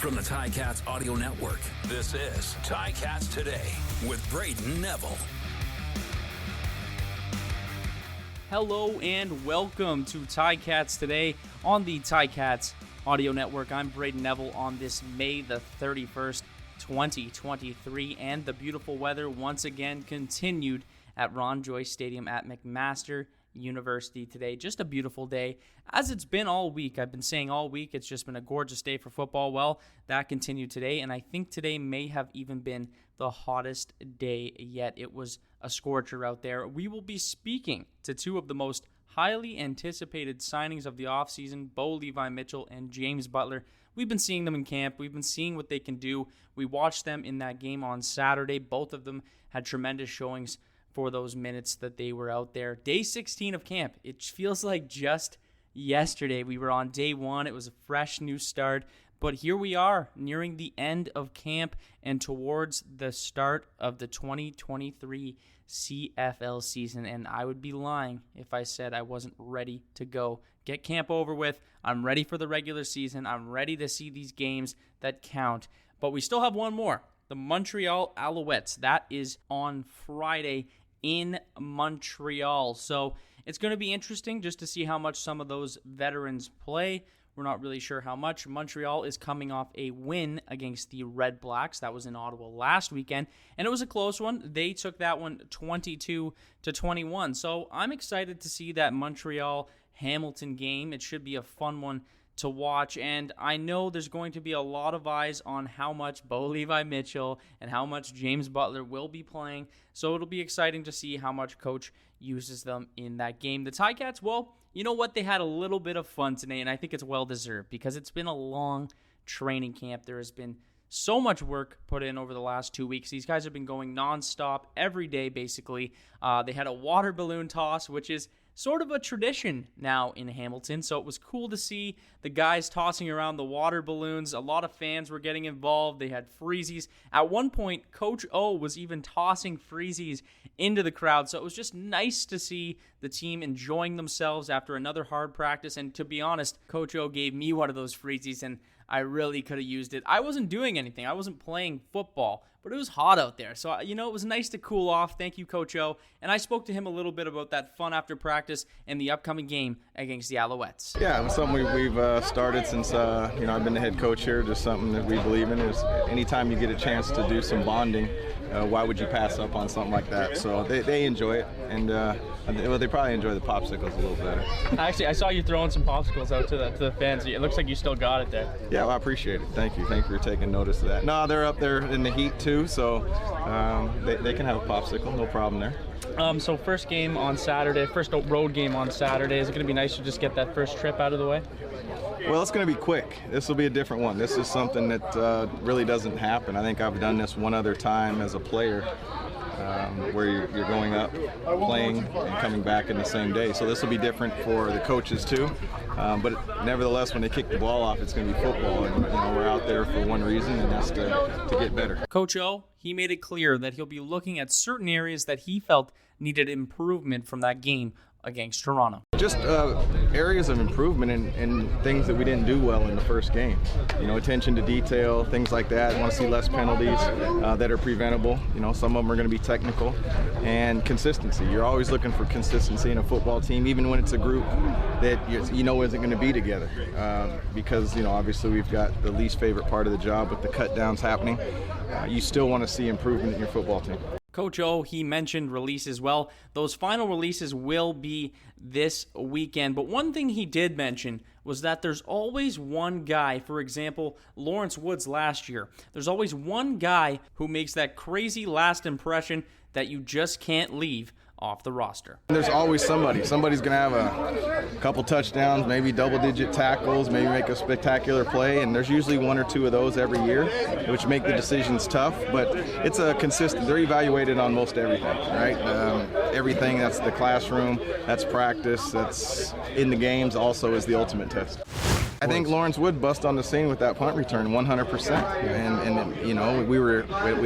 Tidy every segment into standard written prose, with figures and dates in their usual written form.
From the Ticats Audio Network, this is Ticats Today with Brayden Neville. Hello and welcome to Ticats Today on the Ticats Audio Network. I'm Brayden Neville on this May the 31st, 2023, and the beautiful weather once again continued at Ron Joyce Stadium at McMaster University today. Just a beautiful day, as it's been all week. I've been saying all week it's just been a gorgeous day for football. Well, that continued today, and I think today may have even been the hottest day yet. It was a scorcher out there. We will be speaking to two of the most highly anticipated signings of the offseason, Levi Mitchell and James Butler. We've been seeing them in camp. We've been seeing what they can do. We watched them in that game on Saturday. Both of them had tremendous showings for those minutes that they were out there. Day 16 of camp. It feels like just yesterday. We were on day one. It was a fresh new start. But here we are, nearing the end of camp and towards the start of the 2023 CFL season. And I would be lying if I said I wasn't ready to go. Get camp over with. I'm ready for the regular season. I'm ready to see these games that count. But we still have one more. The Montreal Alouettes. That is on Friday in Montreal. So it's going to be interesting just to see how much some of those veterans play. We're not really sure how much. Montreal is coming off a win against the Red Blacks. That was in Ottawa last weekend, and it was a close one. They took that one 22-21. So I'm excited to see that Montreal-Hamilton game. It should be a fun one to watch, and I know there's going to be a lot of eyes on how much Levi Mitchell and how much James Butler will be playing, so it'll be exciting to see how much Coach uses them in that game. The Ticats, well, you know what? They had a little bit of fun today, and I think it's well-deserved because it's been a long training camp. There has been so much work put in over the last 2 weeks. These guys have been going nonstop every day, basically. They had a water balloon toss, which is sort of a tradition now in Hamilton, so it was cool to see the guys tossing around the water balloons. A lot of fans were getting involved. They had freezies. At one point, Coach O was even tossing freezies into the crowd, so it was just nice to see the team enjoying themselves after another hard practice, and to be honest, Coach O gave me one of those freezies, and I really could have used it. I wasn't doing anything. I wasn't playing football, but it was hot out there. So, it was nice to cool off. Thank you, Coach O. And I spoke to him a little bit about that fun after practice and the upcoming game against the Alouettes. Yeah, it was something we've started since, I've been the head coach here. Just something that we believe in is anytime you get a chance to do some bonding, why would you pass up on something like that? So they enjoy it, and they probably enjoy the popsicles a little better. Actually, I saw you throwing some popsicles out to the fans. It looks like you still got it there. Yeah, well, I appreciate it. Thank you. Thank you for taking notice of that. No, they're up there in the heat too, so they can have a popsicle, no problem there. So first game on Saturday, first road game on Saturday. Is it going to be nice to just get that first trip out of the way? Well, it's going to be quick. This will be a different one. This is something that really doesn't happen. I think I've done this one other time as a player, where you're going up, playing, and coming back in the same day. So this will be different for the coaches too. But nevertheless, when they kick the ball off, it's going to be football, and we're out there for one reason, and that's to get better. Coach O, he made it clear that he'll be looking at certain areas that he felt needed improvement from that game against Toronto. Just areas of improvement and things that we didn't do well in the first game. Attention to detail, things like that. I want to see less penalties that are preventable. Some of them are going to be technical, and consistency. You're always looking for consistency in a football team, even when it's a group that isn't going to be together. Because obviously we've got the least favorite part of the job with the cut downs happening. You still want to see improvement in your football team. Coach O, he mentioned releases. Well, those final releases will be this weekend. But one thing he did mention was that there's always one guy, for example, Lawrence Woods last year. There's always one guy who makes that crazy last impression that you just can't leave off the roster. There's always somebody. Somebody's going to have a couple touchdowns, maybe double-digit tackles, maybe make a spectacular play, and there's usually one or two of those every year, which make the decisions tough, but it's a consistent. They're evaluated on most everything, right? Everything that's the classroom, that's practice, that's in the games also is the ultimate test. I think Lawrence would bust on the scene with that punt return 100%. And you know, we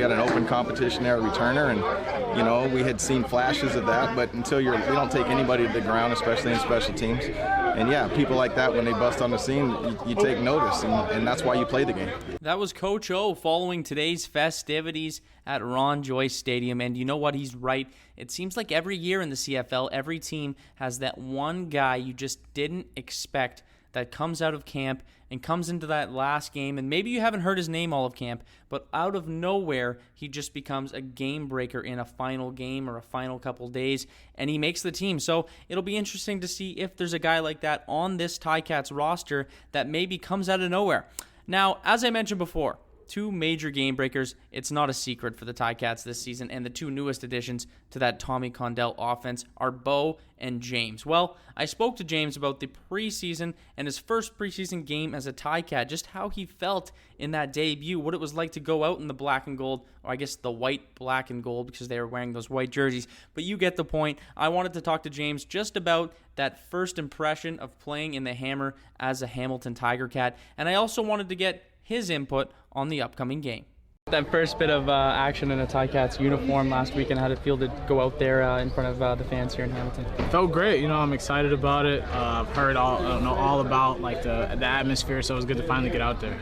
had an open competition there at returner, and you know, we had seen flashes of that, but until we don't take anybody to the ground, especially in special teams. And yeah, people like that, when they bust on the scene, you take notice, and that's why you play the game. That was Coach O following today's festivities at Ron Joyce Stadium, and you know what? He's right. It seems like every year in the CFL, every team has that one guy you just didn't expect that comes out of camp and comes into that last game, and maybe you haven't heard his name all of camp, but out of nowhere, he just becomes a game breaker in a final game or a final couple days, and he makes the team. So it'll be interesting to see if there's a guy like that on this Ticats roster that maybe comes out of nowhere. Now, as I mentioned before, two major game breakers. It's not a secret for the Ticats this season, and the two newest additions to that Tommy Condell offense are Bo and James. Well, I spoke to James about the preseason and his first preseason game as a Ticat, just how he felt in that debut, what it was like to go out in the black and gold, or I guess the white, black, and gold, because they were wearing those white jerseys. But you get the point. I wanted to talk to James just about that first impression of playing in the Hammer as a Hamilton Tiger Cat, and I also wanted to get his input on the upcoming game. That first bit of action in a Ticats uniform last weekend, how did it feel to go out there in front of the fans here in Hamilton? It felt great. You know, I'm excited about it. I've heard all about like the atmosphere, so it was good to finally get out there.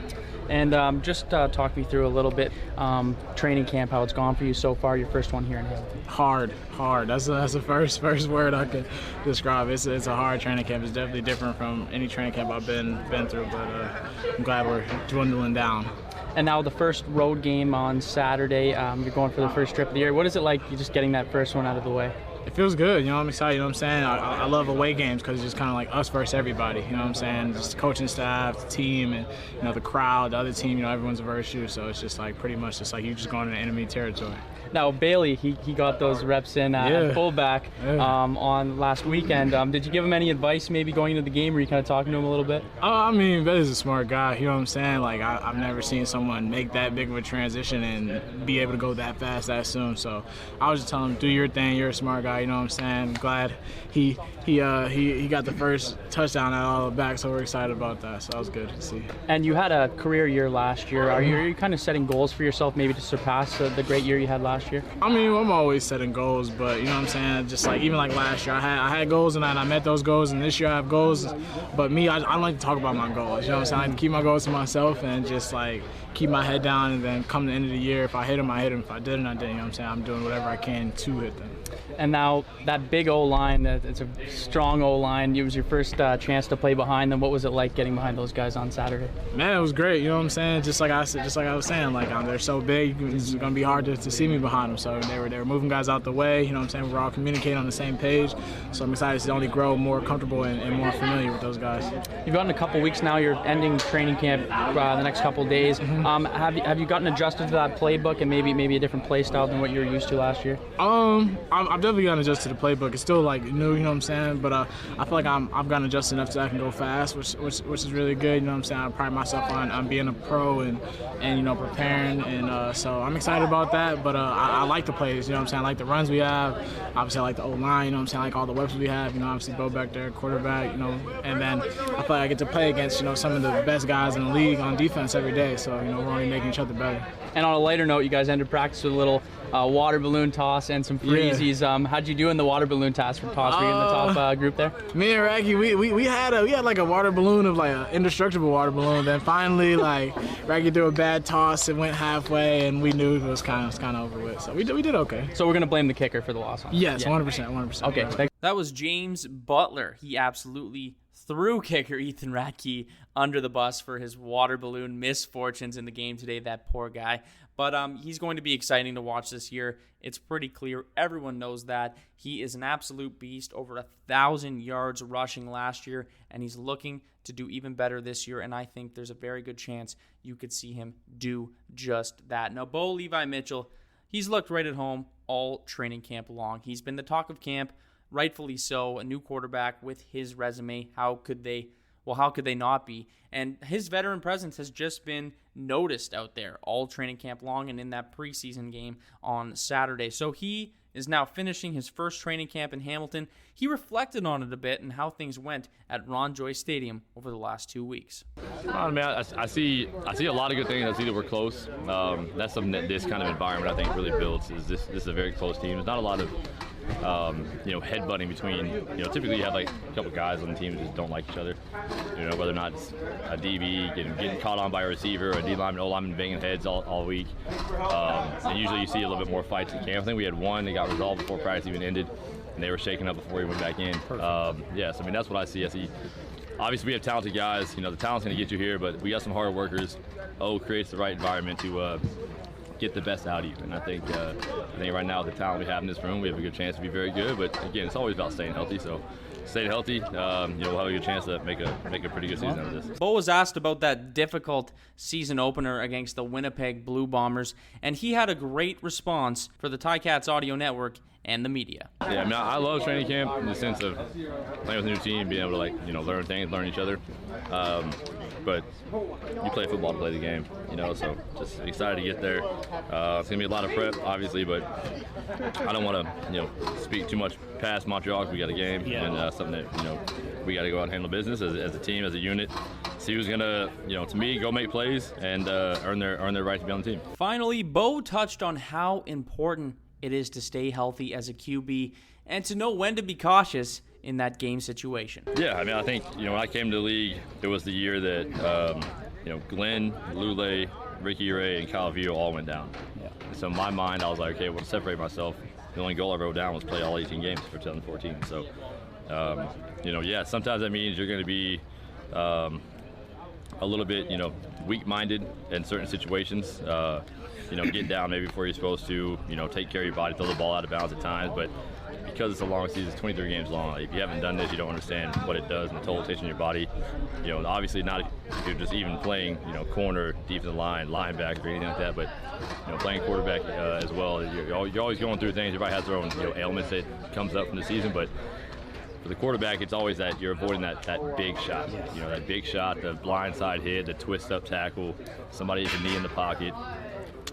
And just talk me through a little bit training camp, how it's gone for you so far, your first one here in Hamilton. Hard. That's the first word I could describe. It's a hard training camp. It's definitely different from any training camp I've been through, but I'm glad we're dwindling down. And now the first road game on Saturday, you're going for the first trip of the year. What is it like just getting that first one out of the way? It feels good, you know, I'm excited, you know what I'm saying? I love away games because it's just kind of like us versus everybody, you know what I'm saying? Just the coaching staff, the team, and, you know, the crowd, the other team, you know, everyone's versus you, so it's just like pretty much just like you just going into enemy territory. Now, Bailey, he got those reps in at fullback on last weekend. Did you give him any advice maybe going into the game? Were you kind of talking to him a little bit? I mean, Bailey's a smart guy, you know what I'm saying? Like, I've never seen someone make that big of a transition and be able to go that fast that soon. So I was just telling him, do your thing, you're a smart guy, you know what I'm saying? I'm glad he got the first touchdown out of the back, so we're excited about that. So that was good to see. And you had a career year last year. Are you kind of setting goals for yourself maybe to surpass the great year you had last year? I mean, I'm always setting goals, but you know what I'm saying? Just like even like last year, I had goals and I met those goals, and this year I have goals. But me, I don't like to talk about my goals. You know what I'm saying? I like to keep my goals to myself and just like keep my head down, and then come the end of the year, if I hit them, I hit them. If I didn't, I didn't. You know what I'm saying? I'm doing whatever I can to hit them. And now that big O-line, it's a strong O-line. It was your first chance to play behind them. What was it like getting behind those guys on Saturday? Man, it was great. You know what I'm saying? Just like I was saying, like they're so big, it's gonna be hard to see me behind them. So they were moving guys out the way. You know what I'm saying? We're all communicating on the same page. So I'm excited to only grow more comfortable and more familiar with those guys. You've gotten a couple weeks now. You're ending training camp the next couple days. Mm-hmm. Have you gotten adjusted to that playbook and maybe a different play style than what you were used to last year? I've definitely gotten adjusted to the playbook. It's still like new, you know what I'm saying? But I feel like I've gotten adjusted enough so I can go fast, which is really good. You know what I'm saying? I pride myself on being a pro and you know, preparing, and so I'm excited about that. But I like the plays, you know what I'm saying? I like the runs we have. Obviously, I like the O-line, you know what I'm saying? I like all the weapons we have. You know, obviously Bo back there, quarterback, you know, and then I feel like I get to play against, you know, some of the best guys in the league on defense every day. So, you know, we're only making each other better. And on a lighter note, you guys ended practice with a little water balloon toss and some freezies. Yeah. How'd you do in the water balloon toss? Were you in the top group there? Me and Raggy, we had like a water balloon of like an indestructible water balloon. Then finally, like Raggy threw a bad toss, it went halfway, and we knew it was kind of over with. So we did okay. So we're gonna blame the kicker for the loss. Yes, 100%. Okay. That was James Butler. He absolutely threw kicker Ethan Radke under the bus for his water balloon misfortunes in the game today. That poor guy. But he's going to be exciting to watch this year. It's pretty clear. Everyone knows that. He is an absolute beast, over 1,000 yards rushing last year, and he's looking to do even better this year, and I think there's a very good chance you could see him do just that. Now, Bo Levi Mitchell, he's looked right at home all training camp long. He's been the talk of camp, rightfully so, a new quarterback with his resume. How could they Well, how could they not be? And his veteran presence has just been noticed out there all training camp long and in that preseason game on Saturday. So he is now finishing his first training camp in Hamilton. He reflected on it a bit and how things went at Ron Joyce Stadium over the last 2 weeks. I see a lot of good things. I see that we're close. That's something that this kind of environment I think really builds. Is this is a very close team. There's not a lot of headbutting between. Typically you have like a couple guys on the team that just don't like each other. Whether or not it's a DB getting caught on by a receiver, or a D lineman, O lineman banging heads all week. And usually you see a little bit more fights at camp. I think we had one that got resolved before practice even ended, and they were shaken up before we went back in. Yes, I mean that's what I see. Obviously we have talented guys. The talent's going to get you here, but we got some hard workers. Creates the right environment to get the best out of you. And I think right now with the talent we have in this room, we have a good chance to be very good. But again, it's always about staying healthy. So stay healthy, we'll have a good chance to make a pretty good season out of this. Bo was asked about that difficult season opener against the Winnipeg Blue Bombers, and he had a great response for the Ticats Audio Network and the media. Yeah, I love training camp in the sense of playing with a new team, being able to learn things, learn each other. But you play football to play the game, so just excited to get there. It's going to be a lot of prep, obviously, but I don't want to, speak too much past Montreal because we got a game and something that, we got to go out and handle business as a team, as a unit. See who's going to, to me, go make plays and earn their right to be on the team. Finally, Bo touched on how important it is to stay healthy as a QB and to know when to be cautious in that game situation. Yeah, I think, when I came to the league, it was the year that, Glenn, Lule, Ricky Ray, and Kyle Vio all went down. Yeah. So in my mind, I was like, okay, well, to separate myself, the only goal I wrote down was play all 18 games for 2014. So, sometimes that means you're going to be a little bit, weak-minded in certain situations. Get down maybe before you're supposed to, take care of your body, throw the ball out of bounds at times. But because it's a long season, it's 23 games long, if you haven't done this, you don't understand what it does and the toll it takes on your body. Obviously not if you're just even playing, corner, defensive line, linebacker, or anything like that, but, playing quarterback as well. You're always going through things. Everybody has their own, ailments that comes up from the season, but for the quarterback, it's always that you're avoiding that big shot. That big shot, the blindside hit, the twist-up tackle, somebody hits a knee in the pocket.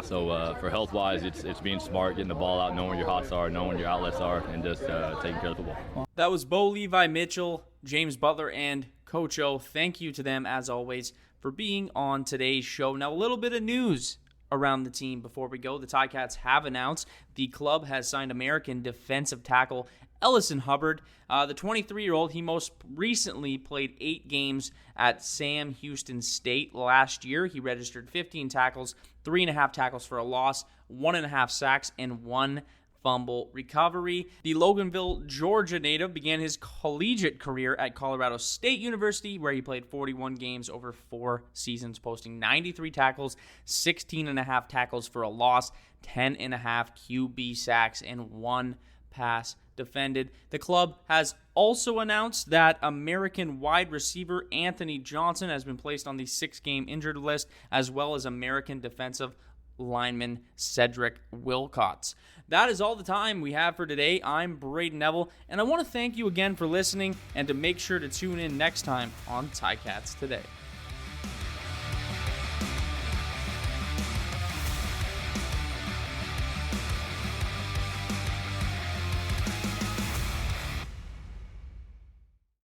So for health-wise, it's being smart, getting the ball out, knowing where your hots are, knowing where your outlets are, and just taking care of the football. That was Bo, Levi, Mitchell, James Butler, and Coach O. Thank you to them, as always, for being on today's show. Now, a little bit of news around the team before we go. The Ticats have announced the club has signed American defensive tackle Ellison Hubbard. The 23-year-old, he most recently played 8 games at Sam Houston State last year. He registered 15 tackles, 3.5 tackles for a loss, 1.5 sacks, and 1 fumble recovery. The Loganville, Georgia native began his collegiate career at Colorado State University, where he played 41 games over 4 seasons, posting 93 tackles, 16.5 tackles for a loss, 10.5 QB sacks, and 1 pass defended. The club has also announced that American wide receiver Anthony Johnson has been placed on the 6-game injured list, as well as American defensive lineman Cedric Wilcox. That is all the time we have for today. I'm Brayden Neville, and I want to thank you again for listening and to make sure to tune in next time on Ticats Today.